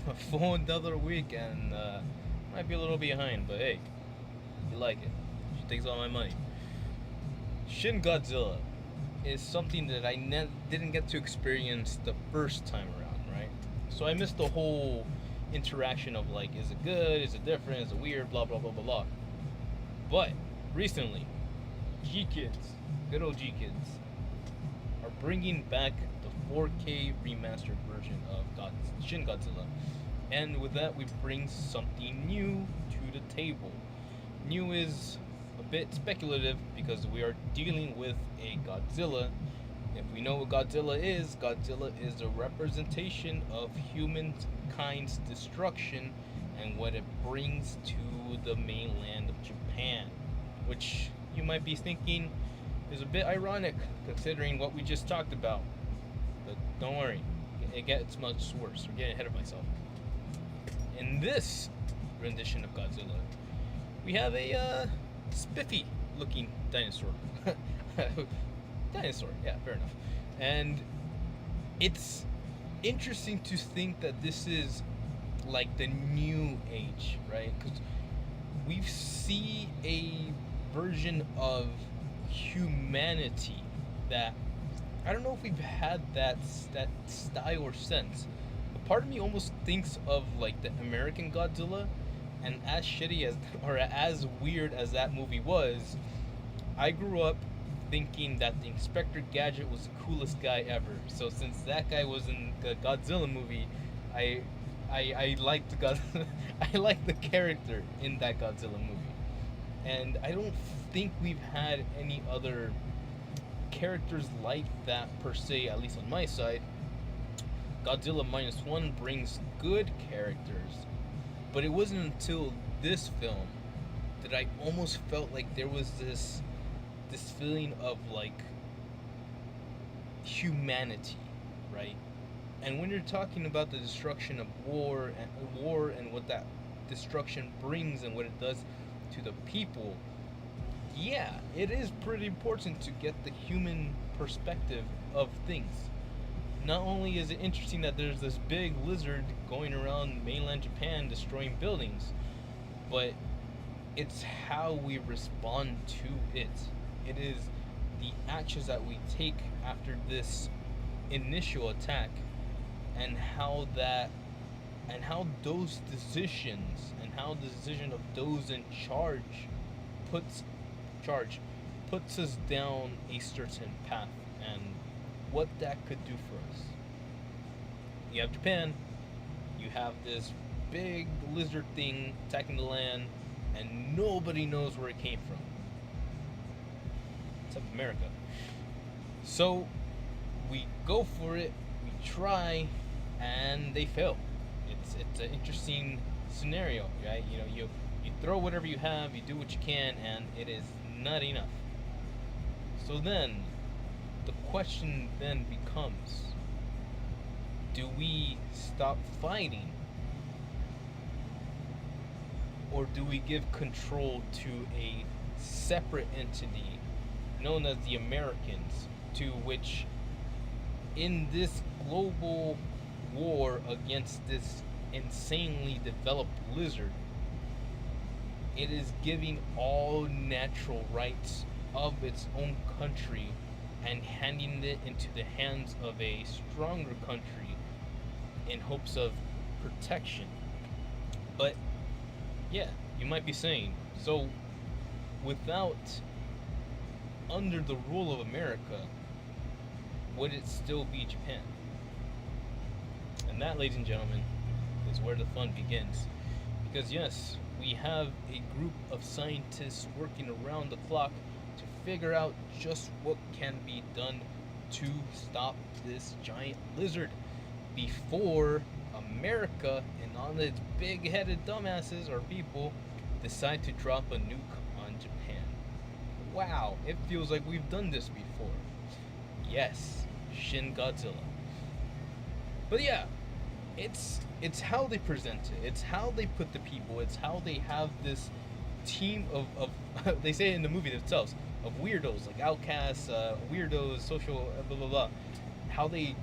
a full another week, and might be a little behind, but hey, you like it. She takes all my money. Shin Godzilla is something that I didn't get to experience the first time around, right? So I missed the whole interaction of like, is it good? Is it different? Is it weird? Blah blah blah blah blah. But recently, G Kids, good old G Kids, are bringing back the 4K remastered version of Shin Godzilla, and with that we bring something new to the table. New is a bit speculative because we are dealing with a Godzilla. If we know what Godzilla is a representation of humankind's destruction and what it brings to the mainland of Japan, which you might be thinking is a bit ironic considering what we just talked about. But don't worry, it gets much worse. We're getting ahead of myself. In this rendition of Godzilla, we have a spiffy looking dinosaur. Dinosaur, yeah, fair enough. And it's interesting to think that this is like the new age, right? Because we see a version of humanity that I don't know if we've had that style or sense. A part of me almost thinks of like the American Godzilla, and as shitty as or as weird as that movie was, I grew up thinking that the Inspector Gadget was the coolest guy ever. So since that guy was in the Godzilla movie, I I liked the God I liked the character in that Godzilla movie, and I don't think we've had any other characters like that per se. At least on my side, Godzilla minus one brings good characters, but it wasn't until this film that I almost felt like there was this feeling of like humanity, right? And when you're talking about the destruction of war and what that destruction brings and what it does to the people, yeah, it is pretty important to get the human perspective of things. Not only is it interesting that there's this big lizard going around mainland Japan destroying buildings, but it's how we respond to it. It is the actions that we take after this initial attack, and how those decisions and how the decision of those in puts charge puts us down a certain path, and what that could do for us. You have Japan, you have this big lizard thing attacking the land, and nobody knows where it came from except America. So we go for it, we try, and they fail. It's an interesting scenario, right? You throw whatever you have, you do what you can, and it is not enough. So then the question then becomes, do we stop fighting, or do we give control to a separate entity known as the Americans, to which in this global war against this insanely developed lizard, it is giving all natural rights of its own country and handing it into the hands of a stronger country in hopes of protection. But yeah, you might be saying, so without under the rule of America, would it still be Japan? And that, ladies and gentlemen, is where the fun begins. Because yes, we have a group of scientists working around the clock to figure out just what can be done to stop this giant lizard before America and all its big-headed dumbasses or people decide to drop a nuke on Japan. Wow, it feels like we've done this before. Yes, Shin Godzilla. But yeah, it's how they present it. It's how they put the people. It's how they have this team of they say in the movie themselves, of weirdos, like outcasts, weirdos, social blah blah blah. How they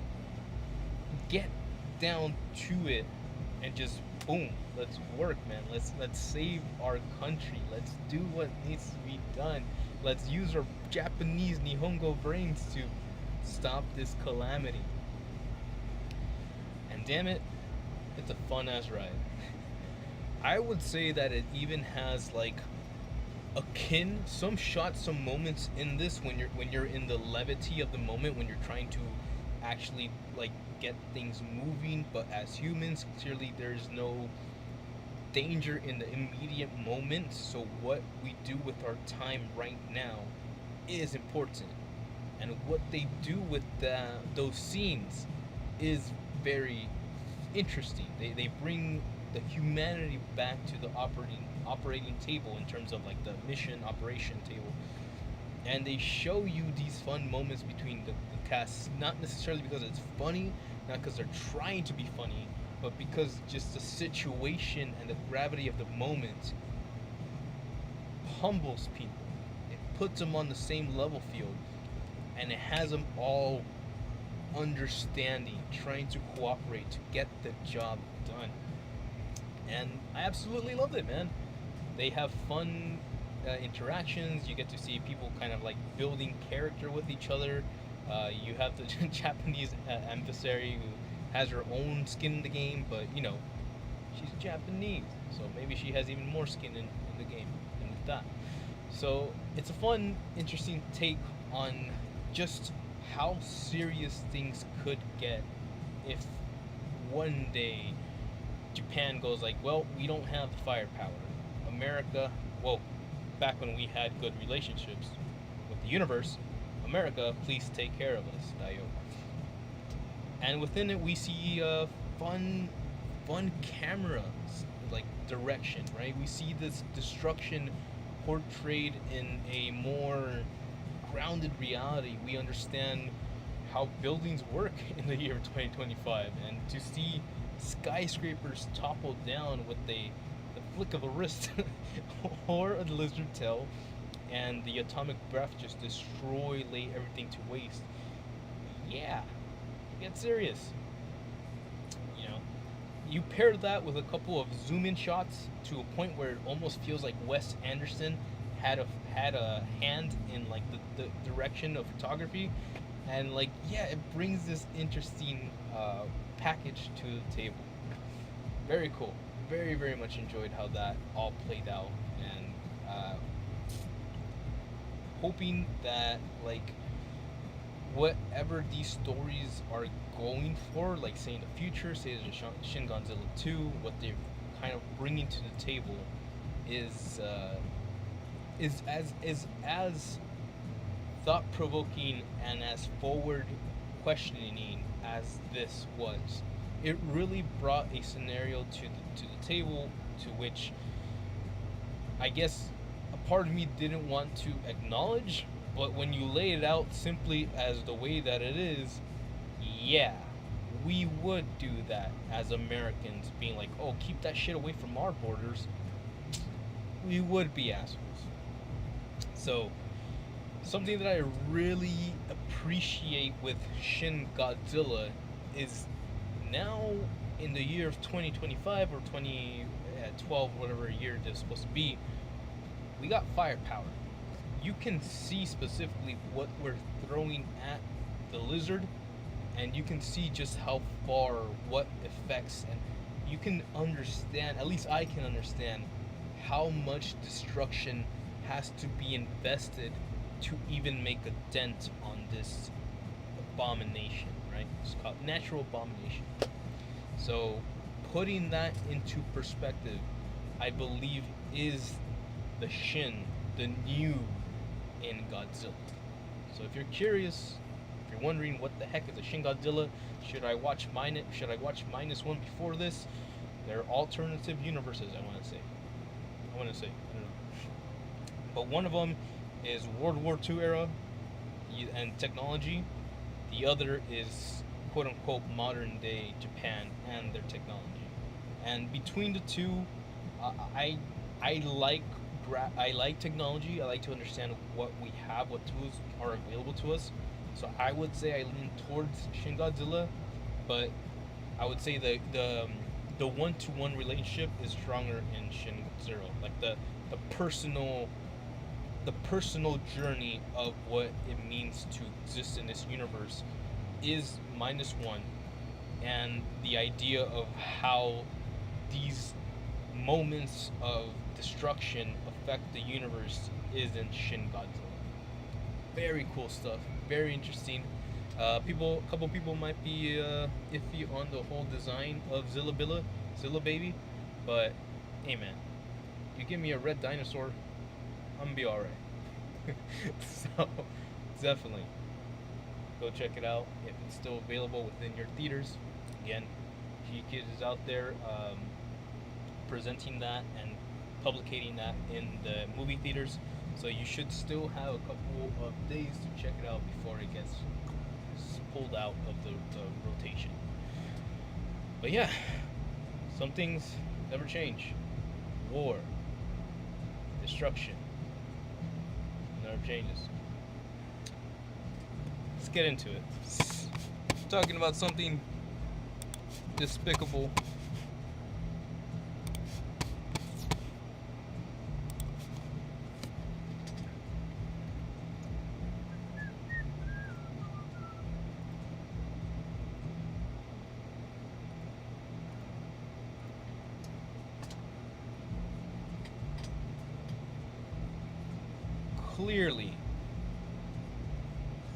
get down to it and just boom, let's work, man. Let's save our country. Let's do what needs to be done. Let's use our Japanese Nihongo brains to stop this calamity. And damn it, it's a fun ass ride. I would say that it even has like akin some shots, some moments in this when you're in the levity of the moment, when you're trying to actually like get things moving, but as humans clearly there's no danger in the immediate moment, so what we do with our time right now is important, and what they do with those scenes is very interesting. They bring the humanity back to the operating table in terms of like the mission operation table, and they show you these fun moments between the casts, not necessarily because it's funny, not because they're trying to be funny, but because just the situation and the gravity of the moment humbles people. It puts them on the same level field, and it has them all understanding, trying to cooperate to get the job done. And I absolutely loved it, man. They have fun interactions. You get to see people kind of like building character with each other. You have the Japanese emissary who has her own skin in the game, but you know, she's Japanese, so maybe she has even more skin in the game than with that. So it's a fun, interesting take on just how serious things could get if one day Japan goes like, well, we don't have the firepower. America, well, back when we had good relationships with the universe, America, please take care of us, Dayo. And within it, we see fun camera like direction, right? We see this destruction portrayed in a more grounded reality. We understand how buildings work in the year 2025, and to see skyscrapers topple down with the flick of a wrist or a lizard tail, and the atomic breath just destroy, lay everything to waste. Yeah, get serious. You know, you pair that with a couple of zoom in shots to a point where it almost feels like Wes Anderson had a hand in like the direction of photography, and like yeah, it brings this interesting package to the table. Very cool. Very much enjoyed how that all played out, and hoping that like whatever these stories are going for, like say in the future, say there's a Shin Godzilla 2, what they're kind of bringing to the table is as thought provoking and as forward questioning as this was. It really brought a scenario to the table to which I guess a part of me didn't want to acknowledge, but when you lay it out simply as the way that it is, yeah, we would do that as Americans, being like, oh, keep that shit away from our borders. We would be assholes. So, something that I really appreciate with Shin Godzilla is now in the year of 2025 or 2012, whatever year it's supposed to be, we got firepower. You can see specifically what we're throwing at the lizard, and you can see just how far, what effects, and you can understand, at least I can understand, how much destruction has to be invested to even make a dent on this abomination, right? It's called natural abomination. So, putting that into perspective, I believe is the Shin, the new in Godzilla. So if you're curious, if you're wondering what the heck is a Shin Godzilla, should I watch minus one before this? There are alternative universes. I want to say. I don't know. But one of them is World War II era and technology. The other is quote unquote modern day Japan and their technology. And between the two, I like technology. I like to understand what we have, what tools are available to us. So I would say I lean towards Shin Godzilla, but I would say the the one-to-one relationship is stronger in Shin Zero. Like the personal the personal journey of what it means to exist in this universe is -1, and the idea of how these moments of destruction affect the universe is in Shin Godzilla. Very cool stuff. Very interesting. A couple people might be iffy on the whole design of Zilla Baby, but hey man, you give me a red dinosaur, I'm gonna be all right. So definitely go check it out if it's still available within your theaters. Again, G-Kid is out there presenting that and publicating that in the movie theaters. So you should still have a couple of days to check it out before it gets pulled out of the rotation. But yeah, some things never change. War, destruction, never changes. Let's get into it. Talking about something despicable.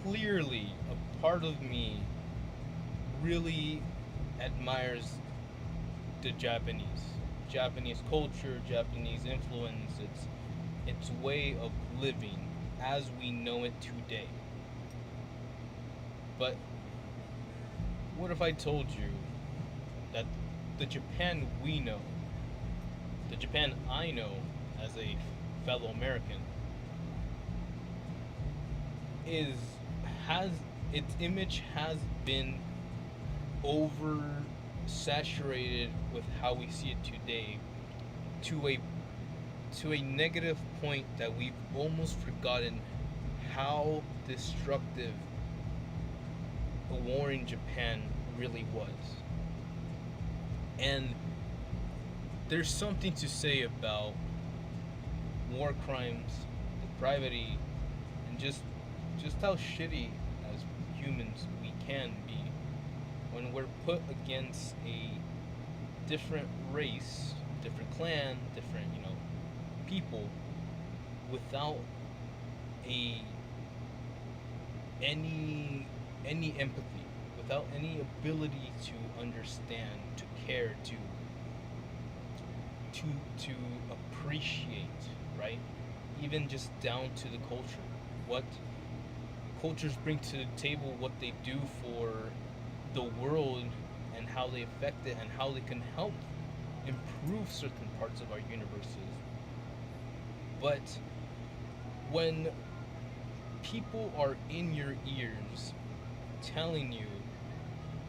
Clearly, a part of me really admires the Japanese culture, Japanese influence, its way of living as we know it today. But what if I told you that the Japan we know, the Japan I know as a fellow American, is has its image has been oversaturated with how we see it today to a negative point that we've almost forgotten how destructive a war in Japan really was. And there's something to say about war crimes, depravity, and just how shitty as humans we can be when we're put against a different race, different clan, different, people without any empathy, without any ability to understand, to care, to appreciate, right? Even just down to the culture. What cultures bring to the table, what they do for the world, and how they affect it, and how they can help improve certain parts of our universes. But when people are in your ears telling you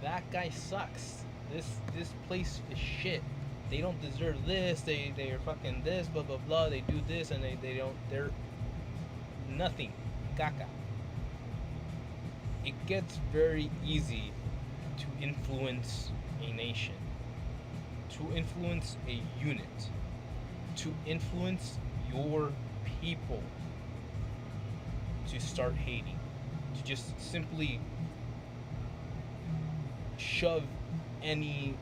that guy sucks, this place is shit, they don't deserve this, they're fucking this, blah blah blah, they do this and they're nothing, caca. It gets very easy to influence a nation, to influence a unit, to influence your people to start hating, to just simply shove any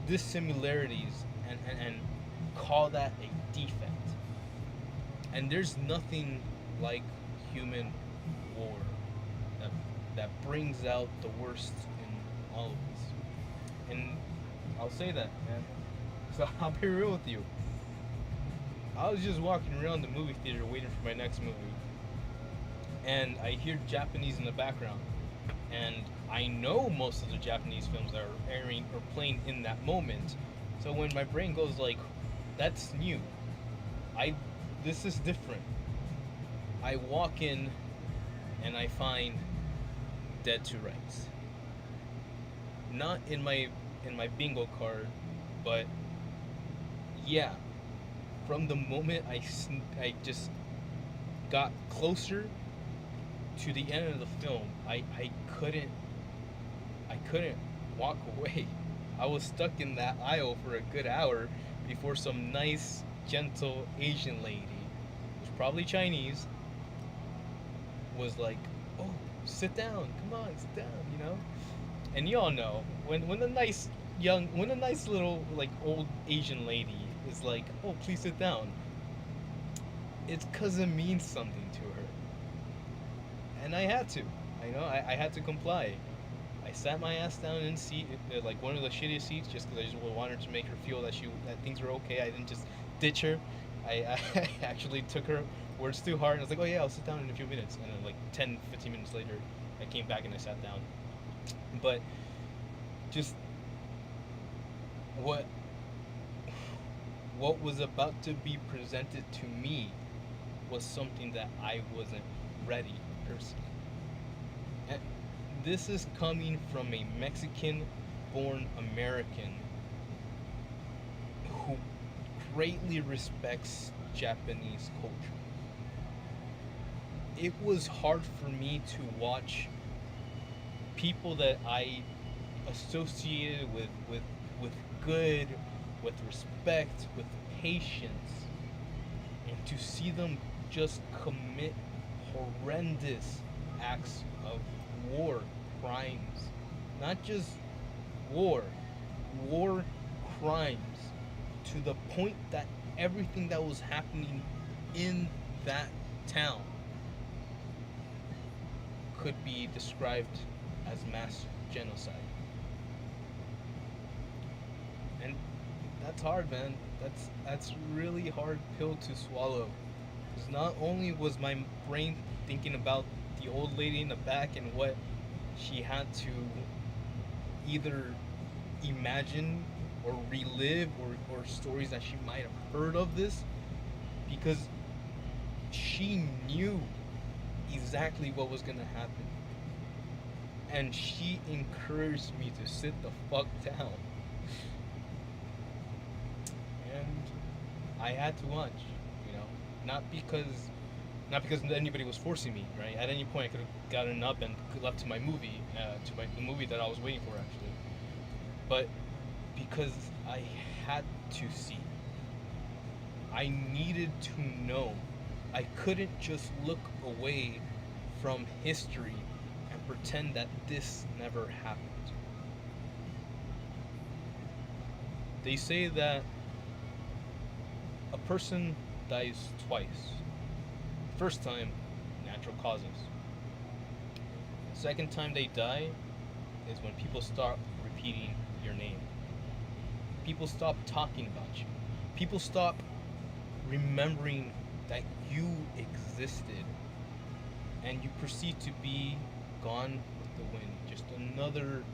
dissimilarities and call that a defect. And there's nothing like human war that brings out the worst in all of us. And I'll say that, man. So I'll be real with you. I was just walking around the movie theater waiting for my next movie, and I hear Japanese in the background, and I know most of the Japanese films that are airing or playing in that moment. So when my brain goes like, that's new, this is different, I walk in and I find Deadtorights. Not in my bingo card, but yeah, from the moment I just got closer to the end of the film, I couldn't walk away. I was stuck in that aisle for a good hour before some nice, gentle Asian lady, who's probably Chinese, was like, "Oh, sit down. Come on, sit down." And y'all know when a nice when a nice little like old Asian lady is like, "Oh, please sit down," it's cause it means something to her, and I had to. I had to comply. I sat my ass down in a seat, like one of the shittiest seats, just because I just wanted to make her feel that things were okay. I didn't just ditch her. I actually took her words too hard, and I was like, "Oh yeah, I'll sit down in a few minutes." And then like 10, 15 minutes later, I came back and I sat down. But just what what was about to be presented to me was something that I wasn't ready personally. And this is coming from a Mexican born American who greatly respects Japanese culture. It was hard for me to watch people that I associated with good, with respect, with patience, and to see them just commit horrendous acts of war crimes. Not just war, war crimes, to the point that everything that was happening in that town could be described as mass genocide. And that's hard, man. That's really hard pill to swallow. Because not only was my brain thinking about the old lady in the back and what she had to either imagine or relive, or stories that she might have heard of this, because she knew exactly what was gonna happen. And she encouraged me to sit the fuck down. And I had to watch, not because anybody was forcing me, right? At any point, I could have gotten up and left to my movie, the movie that I was waiting for, actually. But because I had to see, I needed to know. I couldn't just look away from history and pretend that this never happened. They say that a person dies twice. First time, natural causes. Second time they die is when people start repeating your name. People stop talking about you. People stop remembering that you existed, and you proceed to be gone with the wind. Just another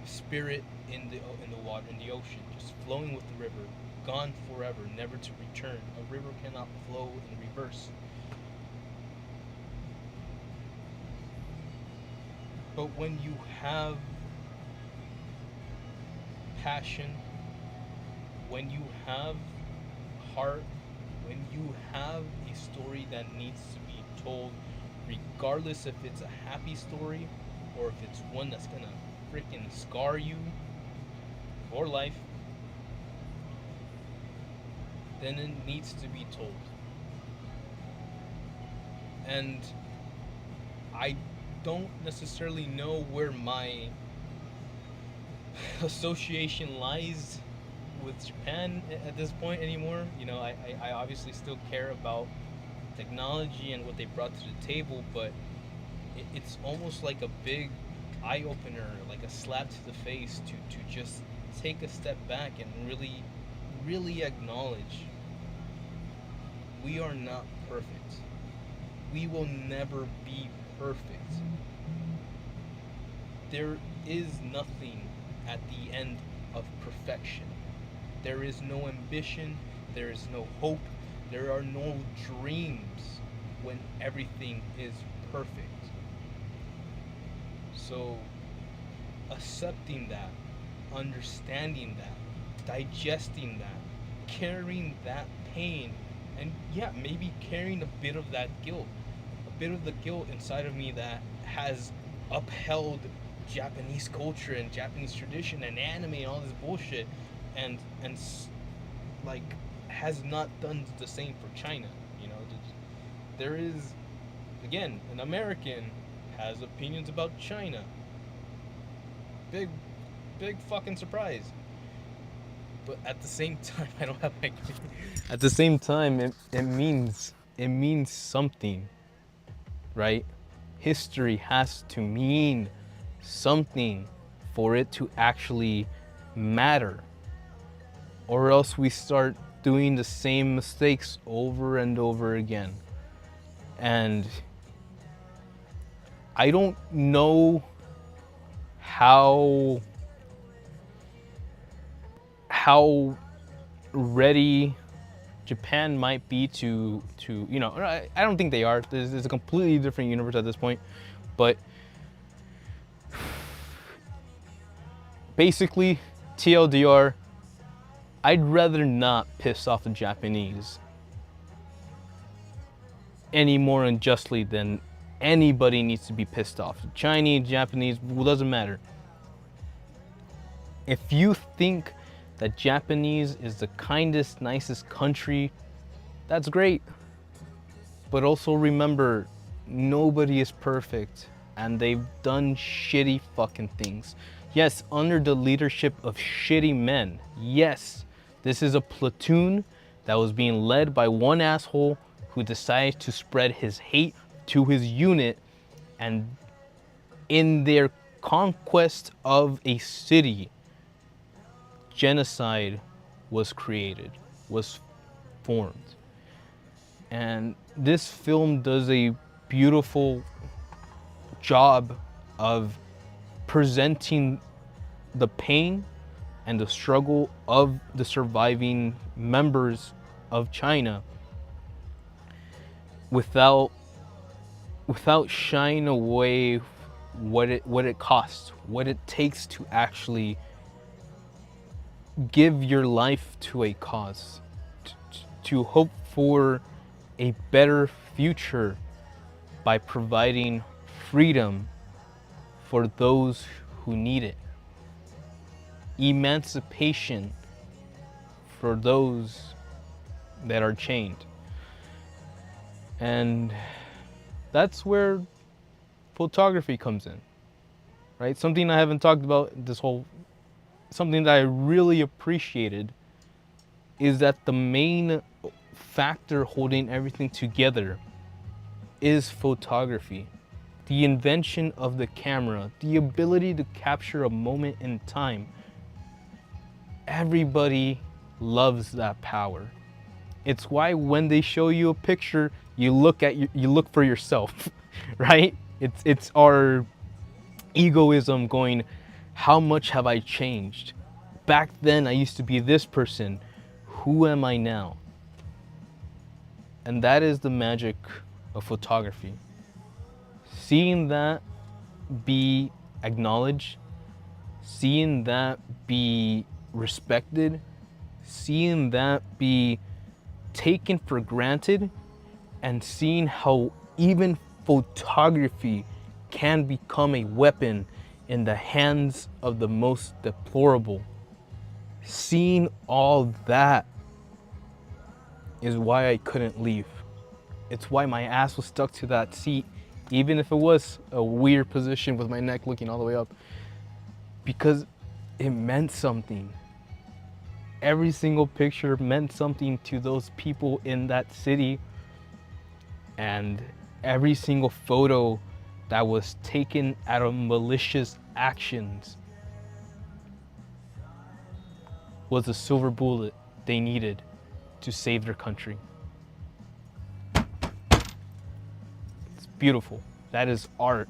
spirit in the water, in the ocean, just flowing with the river, gone forever, never to return. A river cannot flow in reverse. But when you have passion, when you have heart, when you have a story that needs to be told, regardless if it's a happy story or if it's one that's gonna freaking scar you for life, then it needs to be told. And I don't necessarily know where my association lies with Japan at this point anymore. I obviously still care about technology and what they brought to the table, but it's almost like a big eye opener, like a slap to the face to just take a step back and really, really acknowledge we are not perfect. We will never be perfect. There is nothing at the end of perfection. There is no ambition, there is no hope, there are no dreams when everything is perfect. So, accepting that, understanding that, digesting that, carrying that pain, and yeah, maybe carrying a bit of that guilt, a bit of the guilt inside of me that has upheld Japanese culture and Japanese tradition and anime and all this bullshit, and like has not done the same for China. You know, there is, again, an American has opinions about China. Big, big fucking surprise. But at the same time, I don't have my. At the same time, it means something, right? History has to mean something for it to actually matter, or else we start doing the same mistakes over and over again. And I don't know how ready Japan might be to I don't think they are. There's a completely different universe at this point, but basically, TLDR, I'd rather not piss off the Japanese any more unjustly than anybody needs to be pissed off. Chinese, Japanese, it doesn't matter. If you think that Japanese is the kindest, nicest country, that's great. But also remember, nobody is perfect, and they've done shitty fucking things. Yes, under the leadership of shitty men. Yes, this is a platoon that was being led by one asshole who decided to spread his hate to his unit, and in their conquest of a city, genocide was created, was formed. And this film does a beautiful job of presenting the pain and the struggle of the surviving members of China without shying away what it costs, what it takes to actually give your life to a cause, to hope for a better future by providing freedom for those who need it, emancipation for those that are chained. And that's where photography comes in, right? Something I haven't talked about something that I really appreciated is that the main factor holding everything together is photography. The invention of the camera, the ability to capture a moment in time. Everybody loves that power. It's why when they show you a picture, you look for yourself, right? It's our egoism going, how much have I changed? Back then I used to be this person. Who am I now? And that is the magic of photography. Seeing that be acknowledged, seeing that be respected, seeing that be taken for granted, and seeing how even photography can become a weapon in the hands of the most deplorable. Seeing all that is why I couldn't leave. It's why my ass was stuck to that seat, even if it was a weird position with my neck looking all the way up, because it meant something. Every single picture meant something to those people in that city, and every single photo that was taken out of malicious actions was the silver bullet they needed to save their country. It's beautiful. That is art.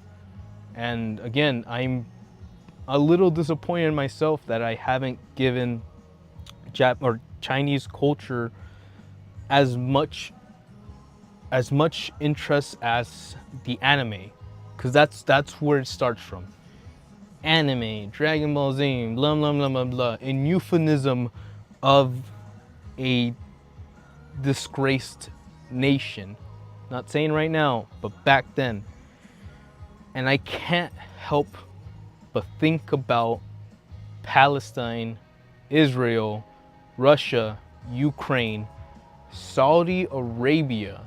And again, I'm a little disappointed in myself that I haven't given Chinese culture as much interest as the anime, because that's where it starts from. Anime, Dragon Ball Z, blah blah blah blah blah, a euphemism of a disgraced nation. Not saying right now, but back then. And I can't help but think about Palestine, Israel, Russia, Ukraine, Saudi Arabia,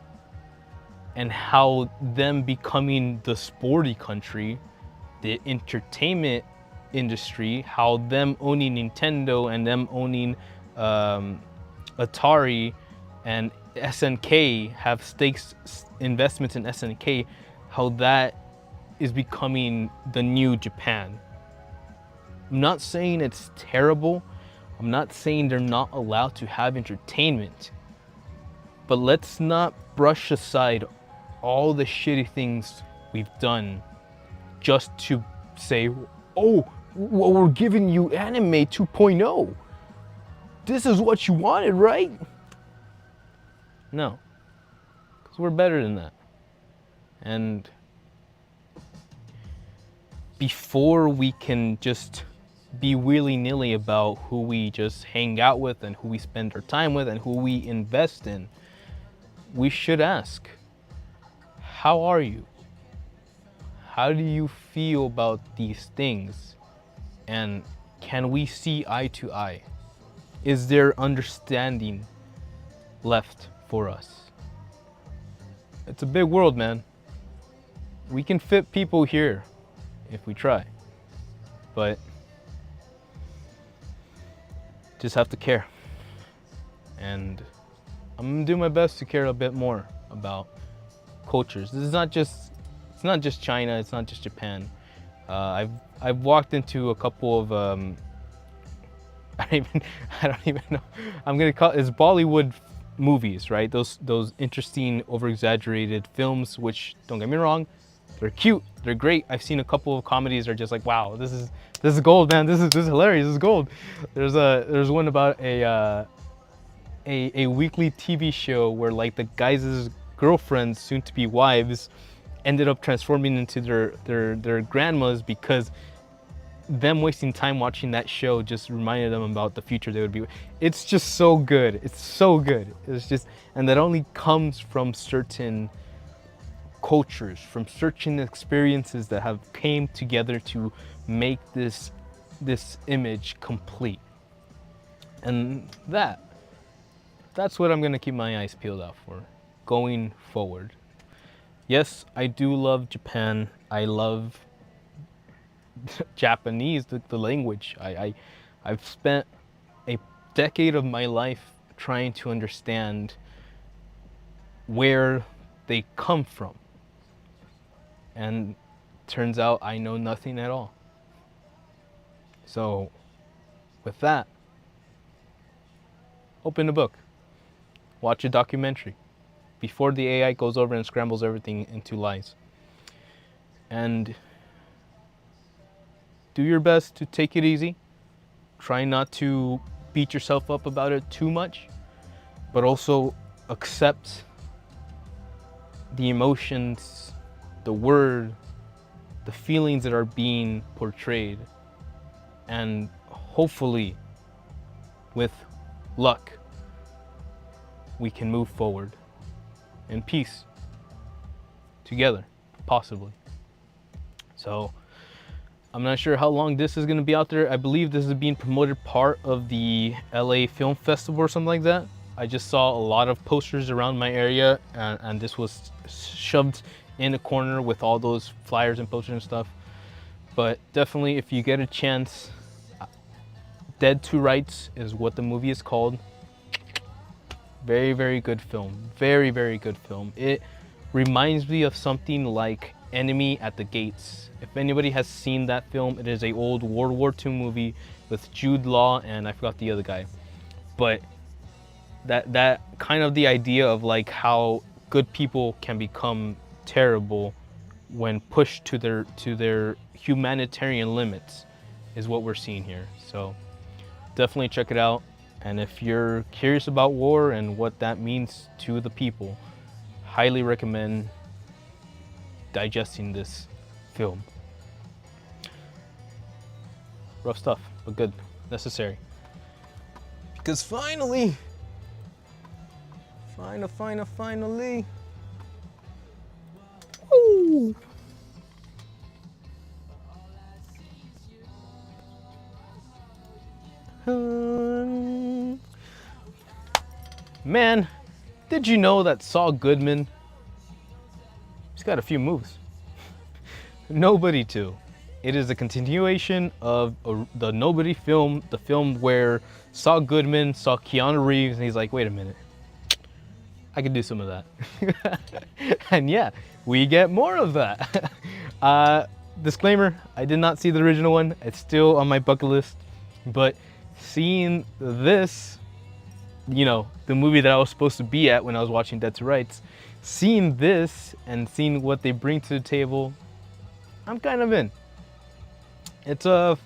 and how them becoming the sporty country, the entertainment industry, how them owning Nintendo and them owning Atari and SNK have stakes investments in SNK, how that is becoming the new Japan. I'm not saying it's terrible. I'm not saying they're not allowed to have entertainment. But let's not brush aside all the shitty things we've done just to say, oh, well, we're giving you anime 2.0. This is what you wanted, right? No, because we're better than that. And before we can just be willy-nilly about who we just hang out with and who we spend our time with and who we invest in, we should ask, how are you? How do you feel about these things? And can we see eye to eye? Is there understanding left for us? It's a big world, man. We can fit people here if we try, but just have to care. And I'm gonna do my best to care a bit more about cultures. This is not just, it's not just China, it's not just Japan. I've walked into a couple of I don't even know. I'm gonna call it's Bollywood movies, right? Those interesting, over-exaggerated films, which, don't get me wrong, they're cute, they're great. I've seen a couple of comedies that are just like, wow, this is gold, man. This is hilarious. This is gold. There's one about a weekly TV show where like the guys' girlfriends, soon to be wives, ended up transforming into their grandmas because them wasting time watching that show just reminded them about the future they would be. It's just so good. It's so good. It's just, and that only comes from certain cultures, from certain experiences that have came together to make this image complete. And that's what I'm gonna keep my eyes peeled out for going forward. Yes, I do love Japan. I love Japanese, the language. I've spent a decade of my life trying to understand where they come from. And turns out I know nothing at all. So with that, open the book, watch a documentary before the AI goes over and scrambles everything into lies. And do your best to take it easy. Try not to beat yourself up about it too much, but also accept the emotions, the word, the feelings that are being portrayed. And hopefully, with luck, we can move forward in peace together, possibly. So I'm not sure how long this is going to be out there. I believe this is being promoted part of the LA Film Festival or something like that. I just saw a lot of posters around my area, and this was shoved in a corner with all those flyers and posters and stuff. But definitely, if you get a chance, Deadtorights is what the movie is called. Very, very good film. Very, very good film. It reminds me of something like Enemy at the Gates. If anybody has seen that film, it is an old World War II movie with Jude Law and I forgot the other guy. But that kind of the idea of like how good people can become terrible when pushed to their humanitarian limits is what we're seeing here. So definitely check it out. And if you're curious about war and what that means to the people, highly recommend digesting this film. Rough stuff, but good, necessary. Because finally, woo! Man, did you know that Saul Goodman, he's got a few moves. Nobody 2. It is a continuation of the Nobody film, the film where Saul Goodman saw Keanu Reeves and he's like, wait a minute, I could do some of that. And yeah, we get more of that. Disclaimer, I did not see the original one. It's still on my bucket list. But seeing this, you know, the movie that I was supposed to be at when I was watching Deadtorights, seeing this and seeing what they bring to the table, I'm kind of in. It's a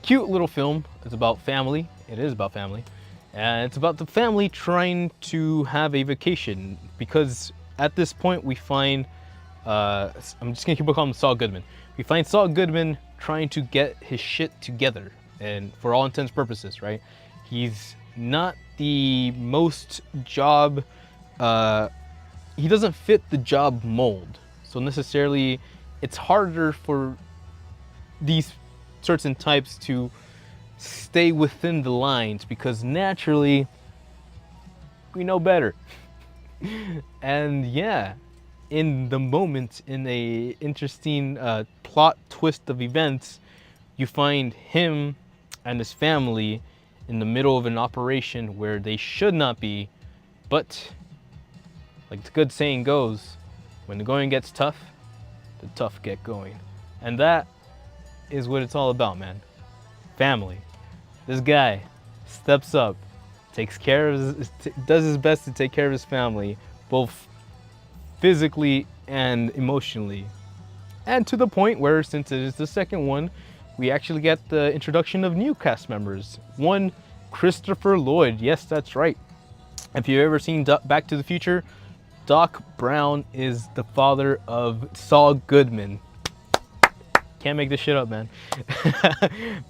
cute little film. It's about family. It is about family. And it's about the family trying to have a vacation because at this point we find, I'm just gonna keep calling him Saul Goodman. We find Saul Goodman trying to get his shit together, and for all intents and purposes, right? He's not the most job, he doesn't fit the job mold. So necessarily it's harder for these certain types to stay within the lines because naturally we know better. And yeah, in the moment, in a interesting plot twist of events, you find him and his family in the middle of an operation where they should not be, but like the good saying goes, when the going gets tough, the tough get going. And that is what it's all about, man. Family. This guy steps up, takes care of does his best to take care of his family, both physically and emotionally. And to the point where, since it is the second one, we actually get the introduction of new cast members. One, Christopher Lloyd. Yes, that's right. If you've ever seen Back to the Future, Doc Brown is the father of Saul Goodman. Can't make this shit up, man.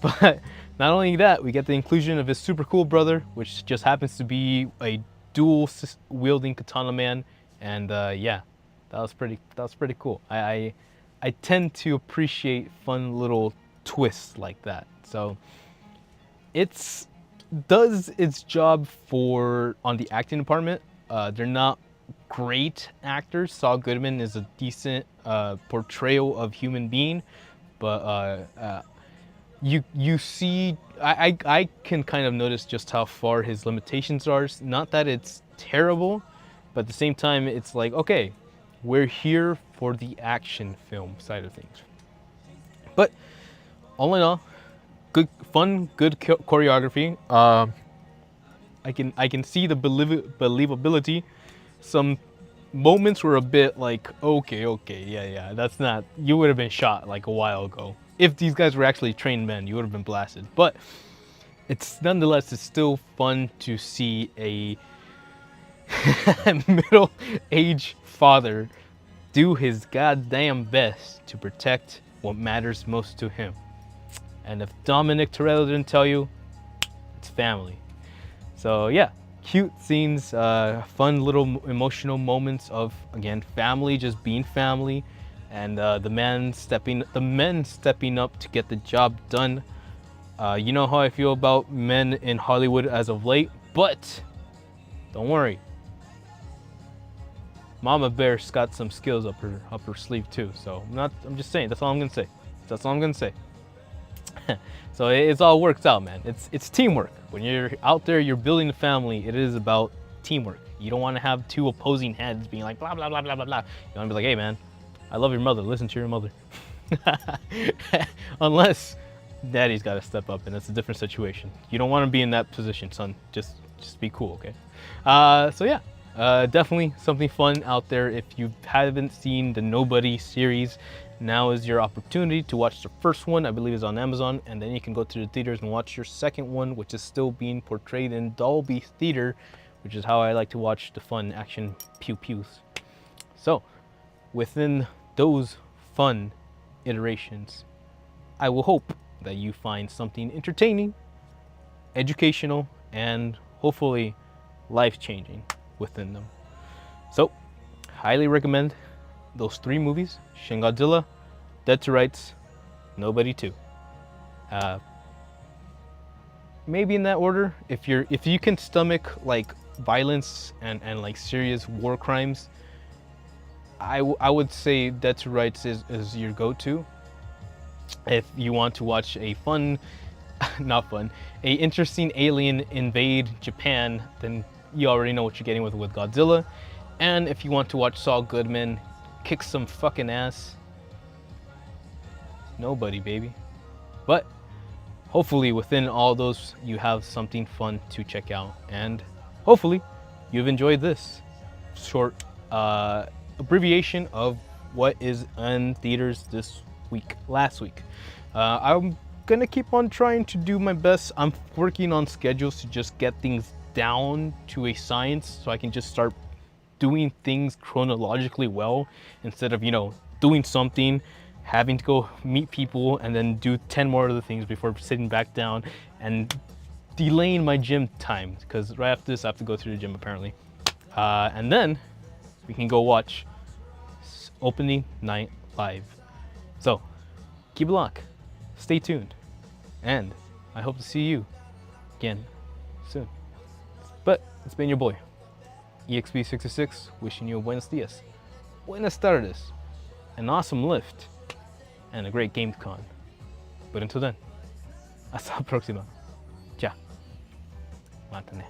But not only that, we get the inclusion of his super cool brother, which just happens to be a dual wielding katana man. And yeah, that was pretty cool. I tend to appreciate fun little twists like that. So it's does its job on the acting department. They're not great actors. Saul Goodman is a decent portrayal of human being, but you see, I can kind of notice just how far his limitations are. Not that it's terrible, but at the same time, it's like, okay, we're here for the action film side of things. But all in all, good fun, good choreography. I can see the believability. Some moments were a bit like, okay, yeah, that's not, you would have been shot like a while ago. If these guys were actually trained men, you would have been blasted. But it's nonetheless, it's still fun to see a middle-aged father do his goddamn best to protect what matters most to him. And if Dominic Toretto didn't tell you, it's family. So yeah, cute scenes, fun little emotional moments of, again, family just being family, and the men stepping up to get the job done. You know how I feel about men in Hollywood as of late, but don't worry, Mama Bear's got some skills up her sleeve too. So I'm just saying, that's all I'm gonna say. That's all I'm gonna say. So it's all works out, man. It's teamwork. When you're out there, you're building a family. It is about teamwork. You don't want to have two opposing heads being like blah blah blah blah blah blah. You want to be like, hey man, I love your mother. Listen to your mother. Unless daddy's got to step up, and that's a different situation. You don't want to be in that position, son. Just be cool, okay? So yeah, definitely something fun out there. If you haven't seen the Nobody series, now is your opportunity to watch the first one. I believe is on Amazon, and then you can go to the theaters and watch your second one, which is still being portrayed in Dolby Theater, which is how I like to watch the fun action pew-pews. So within those fun iterations, I will hope that you find something entertaining, educational, and hopefully life-changing within them. So highly recommend those 3 movies: Shingodzilla, Deadtorights, Nobody 2. maybe in that order. If you can stomach like violence and like serious war crimes, I would say Deadtorights is your go-to. If you want to watch a fun, not fun, a interesting alien invade Japan, then you already know what you're getting with Godzilla. And if you want to watch Saul Goodman kick some fucking ass, nobody, baby. But hopefully within all those, you have something fun to check out. And hopefully you've enjoyed this short abbreviation of what is in theaters this week, last week. I'm gonna keep on trying to do my best. I'm working on schedules to just get things down to a science so I can just start doing things chronologically well instead of, doing something, having to go meet people and then do 10 more other things before sitting back down and delaying my gym time, because right after this I have to go to the gym apparently. And then we can go watch opening night live. So keep it locked, stay tuned, and I hope to see you again soon. But it's been your boy, EXP66, wishing you a buenos dias, buenas tardes, an awesome lift, and a great GamesCon. But until then, hasta la próxima. Chao. Mátane.